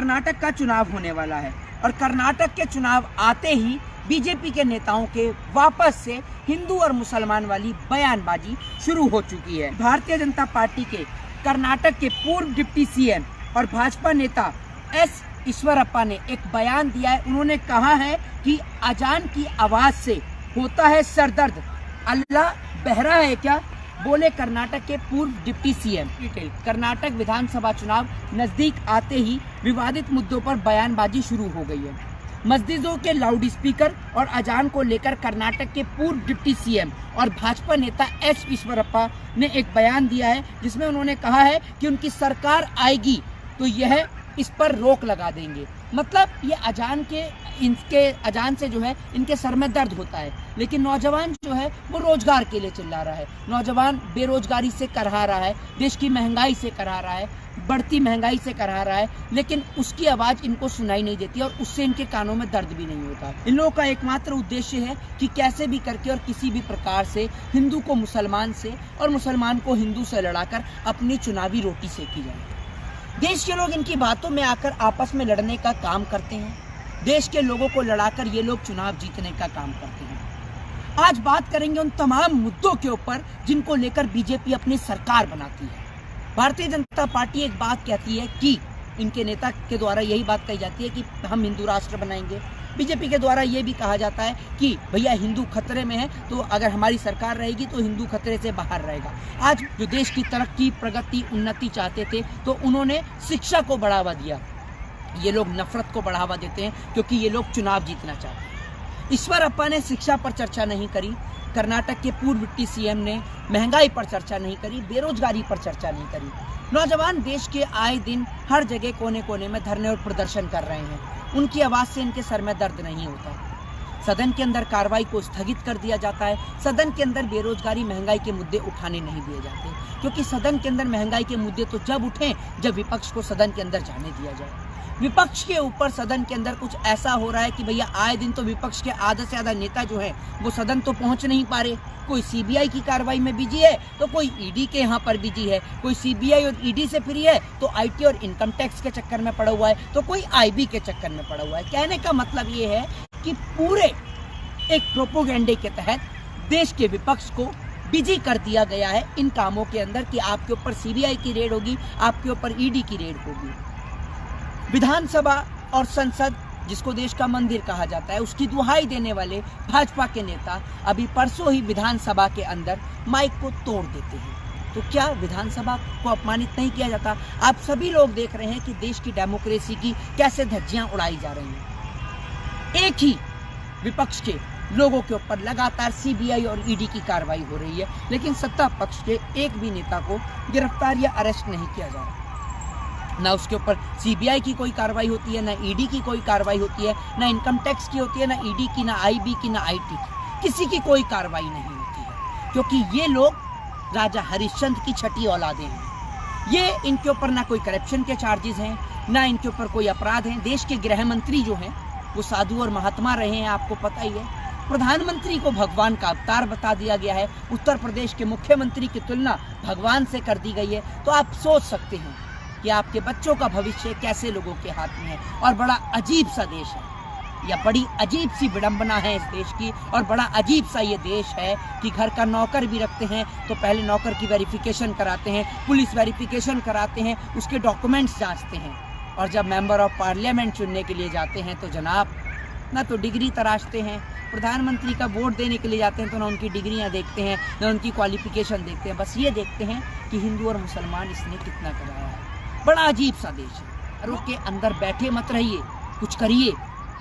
कर्नाटक का चुनाव होने वाला है और कर्नाटक के चुनाव आते ही बीजेपी के नेताओं के वापस से हिंदू और मुसलमान वाली बयानबाजी शुरू हो चुकी है। भारतीय जनता पार्टी के कर्नाटक के पूर्व डिप्टी सीएम और भाजपा नेता एस ईश्वरप्पा ने एक बयान दिया है। उन्होंने कहा है कि अजान की आवाज से होता है सरदर्द, अल्लाह बहरा है क्या, बोले कर्नाटक के पूर्व डिप्टी सीएम। कर्नाटक विधानसभा चुनाव नजदीक आते ही विवादित मुद्दों पर बयानबाजी शुरू हो गई है। मस्जिदों के लाउड स्पीकर और अजान को लेकर कर्नाटक के पूर्व डिप्टी सीएम और भाजपा नेता एस ईश्वरप्पा ने एक बयान दिया है, जिसमें उन्होंने कहा है कि उनकी सरकार आएगी तो यह इस पर रोक लगा देंगे। मतलब ये इनके अजान से जो है इनके सर में दर्द होता है, लेकिन नौजवान जो है वो रोजगार के लिए चिल्ला रहा है। नौजवान बेरोजगारी से करहा रहा है, देश की महंगाई से करहा रहा है, बढ़ती महंगाई से करहा रहा है, लेकिन उसकी आवाज़ इनको सुनाई नहीं देती और उससे इनके कानों में दर्द भी नहीं होता। इन लोगों का एकमात्र उद्देश्य है कि कैसे भी करके और किसी भी प्रकार से हिंदू को मुसलमान से और मुसलमान को हिंदू से लड़ाकर अपनी चुनावी रोटी सेकी जाए। देश के लोग इनकी बातों में आकर आपस में लड़ने का काम करते हैं। देश के लोगों को लड़ाकर ये लोग चुनाव जीतने का काम करते हैं। आज बात करेंगे उन तमाम मुद्दों के ऊपर जिनको लेकर बीजेपी अपनी सरकार बनाती है। भारतीय जनता पार्टी एक बात कहती है कि इनके नेता के द्वारा यही बात कही जाती है कि हम हिंदू राष्ट्र बनाएंगे। बीजेपी के द्वारा ये भी कहा जाता है कि भैया हिंदू खतरे में है, तो अगर हमारी सरकार रहेगी तो हिंदू खतरे से बाहर रहेगा। आज जो देश की तरक्की, प्रगति, उन्नति चाहते थे तो उन्होंने शिक्षा को बढ़ावा दिया। ये लोग नफरत को बढ़ावा देते हैं क्योंकि ये लोग चुनाव जीतना चाहते हैं। ईश्वरप्पा ने शिक्षा पर चर्चा नहीं करी, कर्नाटक के पूर्व डिप्टी सीएम ने महंगाई पर चर्चा नहीं करी, बेरोजगारी पर चर्चा नहीं करी। नौजवान देश के आए दिन हर जगह कोने कोने में धरने और प्रदर्शन कर रहे हैं। उनकी आवाज़ से इनके सर में दर्द नहीं होता। सदन के अंदर कार्रवाई को स्थगित कर दिया जाता है। सदन के अंदर बेरोजगारी, महंगाई के मुद्दे उठाने नहीं दिए जाते, क्योंकि सदन के अंदर महंगाई के मुद्दे तो जब उठें जब विपक्ष को सदन के अंदर जाने दिया जाए। विपक्ष के ऊपर सदन के अंदर कुछ ऐसा हो रहा है कि भैया आए दिन तो विपक्ष के आधे से ज़्यादा नेता जो है वो सदन तो पहुंच नहीं पा रहे। कोई सीबीआई की कार्रवाई में बिजी है तो कोई ईडी के यहाँ पर बिजी है, कोई सीबीआई और ईडी से फ्री है तो आईटी और इनकम टैक्स के चक्कर में पड़ा हुआ है, तो कोई आईबी के चक्कर में पड़ा हुआ है। कहने का मतलब ये है कि पूरे एक प्रोपोगेंडे के तहत देश के विपक्ष को बिजी कर दिया गया है इन कामों के अंदर कि आपके ऊपर सीबीआई की रेड होगी, आपके ऊपर ईडी की रेड होगी। विधानसभा और संसद, जिसको देश का मंदिर कहा जाता है, उसकी दुहाई देने वाले भाजपा के नेता अभी परसों ही विधानसभा के अंदर माइक को तोड़ देते हैं। तो क्या विधानसभा को अपमानित नहीं किया जाता? आप सभी लोग देख रहे हैं कि देश की डेमोक्रेसी की कैसे धज्जियां उड़ाई जा रही हैं। एक ही विपक्ष के लोगों के ऊपर लगातार सीबीआई और ईडी की कार्रवाई हो रही है, लेकिन सत्ता पक्ष के एक भी नेता को गिरफ्तार या अरेस्ट नहीं किया जा रहा। ना उसके ऊपर सीबीआई की कोई कार्रवाई होती है, ना ईडी की कोई कार्रवाई होती है, ना इनकम टैक्स की होती है, ना ईडी की, ना आईबी की, ना आईटी की, किसी की कोई कार्रवाई नहीं होती है, क्योंकि ये लोग राजा हरिश्चंद्र की छठी औलादे हैं। ये इनके ऊपर ना कोई करप्शन के चार्जेस हैं, ना इनके ऊपर कोई अपराध हैं। देश के गृह मंत्री जो हैं वो साधु और महात्मा रहे हैं, आपको पता ही है। प्रधानमंत्री को भगवान का अवतार बता दिया गया है। उत्तर प्रदेश के मुख्यमंत्री की तुलना भगवान से कर दी गई है। तो आप सोच सकते हैं कि आपके बच्चों का भविष्य कैसे लोगों के हाथ में है। और बड़ा अजीब सा देश है, या बड़ी अजीब सी विडंबना है इस देश की, और बड़ा अजीब सा ये देश है कि घर का नौकर भी रखते हैं तो पहले नौकर की वेरिफिकेशन कराते हैं, पुलिस वेरिफिकेशन कराते हैं, उसके डॉक्यूमेंट्स जांचते हैं, और जब मेंबर ऑफ पार्लियामेंट चुनने के लिए जाते हैं तो जनाब ना तो डिग्री तराशते हैं। प्रधानमंत्री का वोट देने के लिए जाते हैं तो ना उनकी डिग्रियां देखते हैं, ना उनकी क्वालिफिकेशन देखते हैं, बस ये देखते हैं कि हिंदू और मुसलमान इसने कितना कराया है। बड़ा अजीब सा देश है। और उसके अंदर बैठे मत रहिए, कुछ करिए,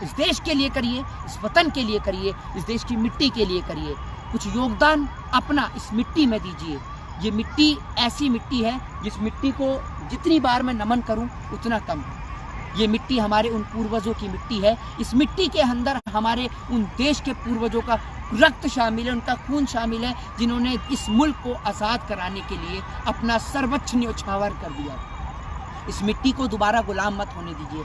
इस देश के लिए करिए, इस वतन के लिए करिए, इस देश की मिट्टी के लिए करिए। कुछ योगदान अपना इस मिट्टी में दीजिए। ये मिट्टी ऐसी मिट्टी है जिस मिट्टी को जितनी बार मैं नमन करूं उतना कम है। ये मिट्टी हमारे उन पूर्वजों की मिट्टी है। इस मिट्टी के अंदर हमारे उन देश के पूर्वजों का रक्त शामिल है, उनका खून शामिल है, जिन्होंने इस मुल्क को आज़ाद कराने के लिए अपना सर्वोच्च न्योछावर कर दिया। इस मिट्टी को दोबारा गुलाम मत होने दीजिए।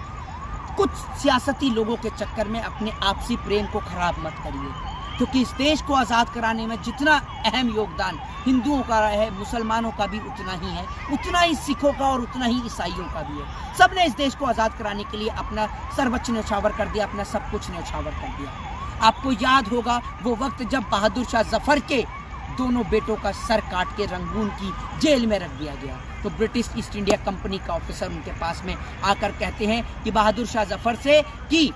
कुछ सियासती लोगों के चक्कर में अपने आपसी प्रेम को खराब मत करिए। क्योंकि इस देश को आज़ाद कराने में जितना अहम योगदान हिंदुओं का है, मुसलमानों का भी उतना ही है, उतना ही सिखों का और उतना ही ईसाइयों का भी है। सब ने इस देश को आज़ाद कराने के लिए अपना सर्वोच्च न्यौछावर कर दिया, अपना सब कुछ न्यौछावर कर दिया। आपको याद होगा वो वक्त जब बहादुर शाह जफर के दोनों बेटों का सर काट के रंगून की जेल में रख दिया गया, तो ब्रिटिश ईस्ट इंडिया कंपनी का ऑफिसर उनके पास में आकर कहते हैं कि बहादुर शाह जफर से कि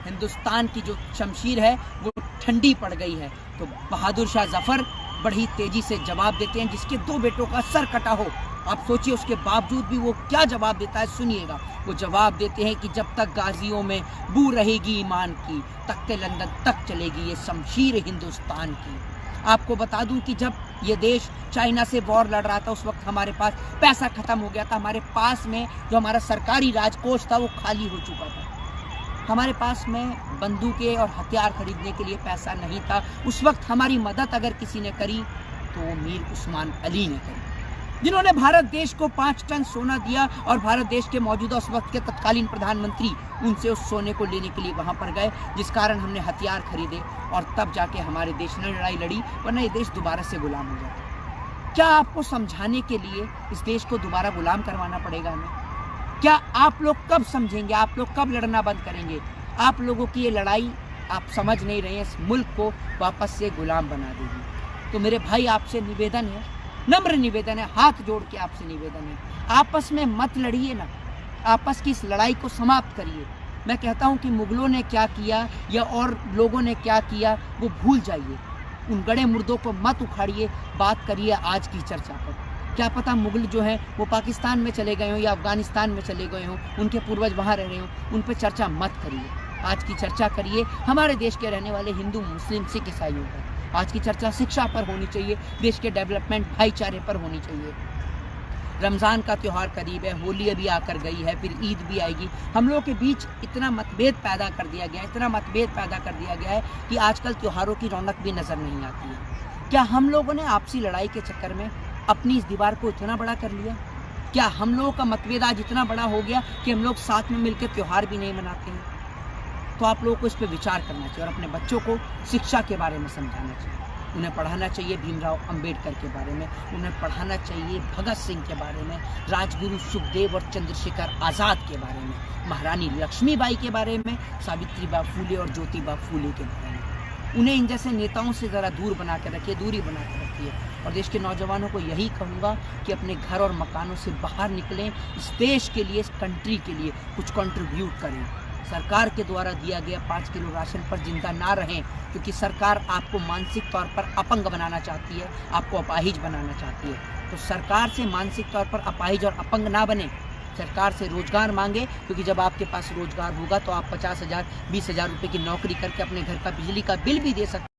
हिंदुस्तान की जो शमशीर है वो ठंडी पड़ गई है। तो बहादुर शाह जफर बड़ी तेजी से जवाब देते हैं, जिसके दो बेटों का सर कटा हो। आप सोचिए उसके बावजूद भी वो क्या जवाब देता है, सुनिएगा। वो जवाब देते हैं कि जब तक गाजियों में बू रहेगी ईमान की, तख्ते लंदन तक चलेगी ये शमशीर हिंदुस्तान की। आपको बता दूं कि जब ये देश चाइना से वॉर लड़ रहा था, उस वक्त हमारे पास पैसा खत्म हो गया था। हमारे पास में जो हमारा सरकारी राजकोष था वो खाली हो चुका था। हमारे पास में बंदूकें और हथियार खरीदने के लिए पैसा नहीं था। उस वक्त हमारी मदद अगर किसी ने करी तो वो मीर उस्मान अली ने करी, जिन्होंने भारत देश को 5 टन सोना दिया। और भारत देश के मौजूदा उस वक्त के तत्कालीन प्रधानमंत्री उनसे उस सोने को लेने के लिए वहाँ पर गए, जिस कारण हमने हथियार खरीदे और तब जाके हमारे देश ने लड़ाई लड़ी, वरना ये देश दोबारा से गुलाम हो जाता। क्या आपको समझाने के लिए इस देश को दोबारा गुलाम करवाना पड़ेगा हमें? क्या आप लोग कब समझेंगे? आप लोग कब लड़ना बंद करेंगे? आप लोगों की ये लड़ाई आप समझ नहीं रहे हैं, इस मुल्क को वापस से गुलाम बना देगी। तो मेरे भाई आपसे निवेदन है, नम्र निवेदन है, हाथ जोड़ के आपसे निवेदन है, आपस में मत लड़िए ना, आपस की इस लड़ाई को समाप्त करिए। मैं कहता हूँ कि मुगलों ने क्या किया या और लोगों ने क्या किया वो भूल जाइए, उन गड़े मुर्दों को मत उखाड़िए, बात करिए आज की चर्चा पर। क्या पता मुगल जो हैं वो पाकिस्तान में चले गए हों या अफगानिस्तान में चले गए हों, उनके पूर्वज वहाँ रह रहे हों, उन पर चर्चा मत करिए। आज की चर्चा करिए हमारे देश के रहने वाले हिंदू, मुस्लिम, सिख, ईसाइयों पर। आज की चर्चा शिक्षा पर होनी चाहिए, देश के डेवलपमेंट, भाईचारे पर होनी चाहिए। रमज़ान का त्यौहार करीब है, होली अभी आकर गई है, फिर ईद भी आएगी। हम लोगों के बीच इतना मतभेद पैदा कर दिया गया है, इतना मतभेद पैदा कर दिया गया है कि आजकल त्योहारों की रौनक भी नज़र नहीं आती है। क्या हम लोगों ने आपसी लड़ाई के चक्कर में अपनी इस दीवार को इतना बड़ा कर लिया? क्या हम लोगों का मतभेद आज इतना बड़ा हो गया कि हम लोग साथ में मिलकर त्यौहार भी नहीं मनाते हैं? तो आप लोगों को इस पर विचार करना चाहिए और अपने बच्चों को शिक्षा के बारे में समझाना चाहिए। उन्हें पढ़ाना चाहिए भीमराव अंबेडकर के बारे में, उन्हें पढ़ाना चाहिए भगत सिंह के बारे में, राजगुरु सुखदेव और चंद्रशेखर आज़ाद के बारे में, महारानी लक्ष्मीबाई के बारे में, सावित्रीबाई फूले और ज्योतिबा फूले के बारे में। उन्हें इन जैसे नेताओं से ज़रा दूर बना कर रखिए, दूरी बना कर रखिए। और देश के नौजवानों को यही कहूँगा कि अपने घर और मकानों से बाहर निकलें, इस देश के लिए, इस कंट्री के लिए कुछ कंट्रीब्यूट करें। सरकार के द्वारा दिया गया 5 किलो राशन पर जिंदा ना रहें, क्योंकि सरकार आपको मानसिक तौर पर अपंग बनाना चाहती है, आपको अपाहिज बनाना चाहती है। तो सरकार से मानसिक तौर पर अपाहिज और अपंग ना बने, सरकार से रोजगार मांगे, क्योंकि जब आपके पास रोजगार होगा तो आप 50,000 20,000 रुपये की नौकरी करके अपने घर का बिजली का बिल भी दे सकते हैं।